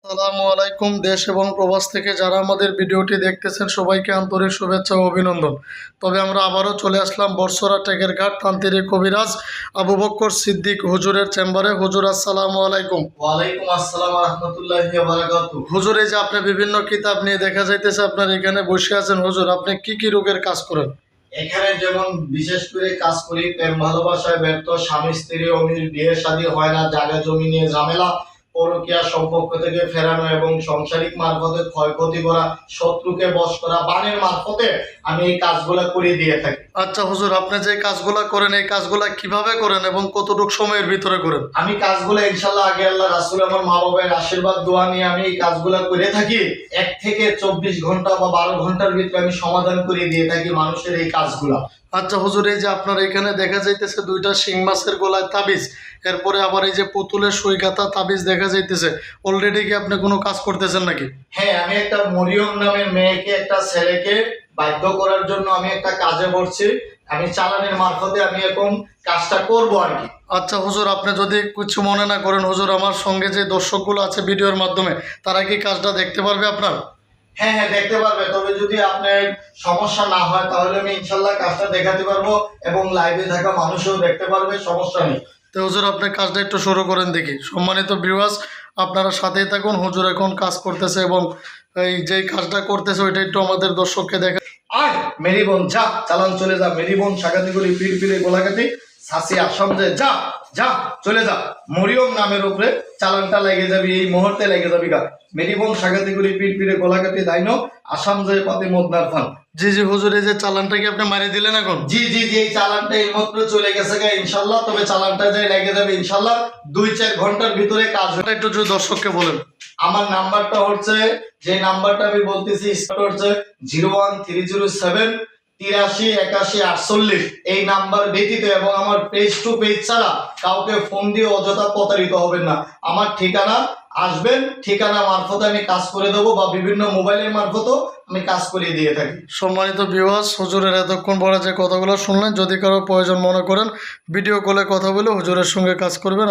আসসালামু আলাইকুম। দেশ এবং প্রবাস থেকে যারা আমাদের ভিডিওটি দেখতেছেন সবাইকে আন্তরিক শুভেচ্ছা ও অভিনন্দন। তবে আমরা আবারও চলে আসলাম বর্ষরা টেকেরঘাট তান্ত্রিক কবিরাজ আবু বক্কর সিদ্দিক হুজুরের চেম্বারে। হুজুর আসসালামু আলাইকুম। ওয়ালাইকুম আসসালাম ওয়া রাহমাতুল্লাহি ওয়া বারাকাতুহু। হুজুর, এই যে আপনি বিভিন্ন কিতাব নিয়ে দেখা যাইতেছে আপনার এখানে বসে আছেন, হুজুর আপনি কি কি রোগের কাজ করেন? এখানে যেমন বিশেষ করে কাজ করি প্রেম ভালোবাসায় ব্যর্থ, স্বামী স্ত্রী অমিল, বিয়ে শাদী হয় না, জায়গা জমি নিয়ে ঝামেলা, পরকীয়া সম্পর্ক থেকে ফেরানো এবং সাংসারিক মারফতে ক্ষয়ক্ষতি করা, শত্রুকে বশ করা, বানের মারফতে আমি এই কাজগুলো করে দিয়ে থাকি। আচ্ছা হুজুর, আপনি যে কাজগুলা করেন এই কাজগুলা কিভাবে করেন এবং কতটুকু সময়ের ভিতরে করেন? আমি কাজগুলো ইনশাল্লাহ আগে আল্লাহ রাসূল আমার মা বাবার আশীর্বাদ দোয়া নিয়ে আমি এই কাজগুলো করে থাকি। 1 থেকে 24 ঘন্টা বা 12 ঘন্টার ভিতরে আমি সমাধান করে দিয়ে থাকি মানুষের এই কাজগুলা। আচ্ছা হুজুর, এই যে আপনার এখানে দেখা যাইতেছে দুইটা শিং মাছের গলায় তাবিজ, এরপরে আবার এই যে পুতুলের সই গাঁথা তাবিজ দেখা যাইতেছে, অলরেডি কি আপনি কোনো কাজ করতেছেন নাকি? হ্যাঁ, আমি একটা মরিয়ম নামের মেয়েকে একটা ছেলেকে বাধ্য করার জন্য আমি একটা কাজে বসছি। আমি চালানের মারফতে আমি এখন কাজটা করব আর কি। আচ্ছা হুজুর, আপনি যদি কিছু মনে না করেন, হুজুর আমার সঙ্গে যে দর্শকগুলো আছে ভিডিওর মাধ্যমে তারা কি কাজটা দেখতে পারবে আপনার? হ্যাঁ হ্যাঁ, দেখতে পারবে। তবে যদি আপনার সমস্যা না হয় তাহলে আমি ইনশাল্লাহ কাজটা দেখাতে পারবো এবং লাইভে থাকা মানুষও দেখতে পারবে, সমস্যা নেই। তো হুজুর আপনি কাজটা একটু শুরু করেন দেখি। সম্মানিত ভিউয়ার্স, আপনারা সাথেই থাকুন। হুজুর এখন কাজ করতেছে এবং এই যেই কাজটা করতেছে ওইটা একটু আমাদের দর্শককে দেখা। আয় মেরি বোন যা, চালান চলে যা। মেরি বোন সাগাতিগুলি পীর পীরে গোলাঘাটি সাসি আসাম যে যা যা চলে যা। মরিয়ম নামের উপরে চালানটা লেগে যাবি, এই মুহূর্তে লেগে যাবি গা। মেরি বোন সাগাতিগুলি পীর পীরে গোলাঘাটি দাইনো আসাম যে পাতি মদনার ফান। জি জি হুজুর, এই যে চালানটা কি আপনি মারিয়ে দিলেন এখন? জি জি জি, এই চালানটা এই মাত্র চলে গেছে গা ইনশাল্লাহ। তবে চালানটা যে লেগে যাবে ইনশাল্লাহ 2-4 ঘন্টার ভিতরে কাজ হবে। একটু যদি দর্শককে বলেন। আমার নাম্বারটা হচ্ছে, যে নাম্বারটা আমি বলতেছি স্টার্ট হচ্ছে 01307 83 81 48। এই নাম্বার ব্যতীত এবং আমার পেজ টু পেজ ছাড়া কাউকে ফোন দিয়ে অযথা প্রতারিত হবেন না। আমার ঠিকানা আসবেন, ঠিকানা মারফতে আমি কাজ করে দেবো বা বিভিন্ন মোবাইলের মারফতেও আমি কাজ করে দিয়ে থাকি। সম্মানিত ভিউয়ার্স, হুজুরের এতক্ষণ পরে যে কথাগুলো শুনলেন, যদি কারো প্রয়োজন মনে করেন ভিডিও কলে কথা বলে হুজুরের সঙ্গে কাজ করবেন।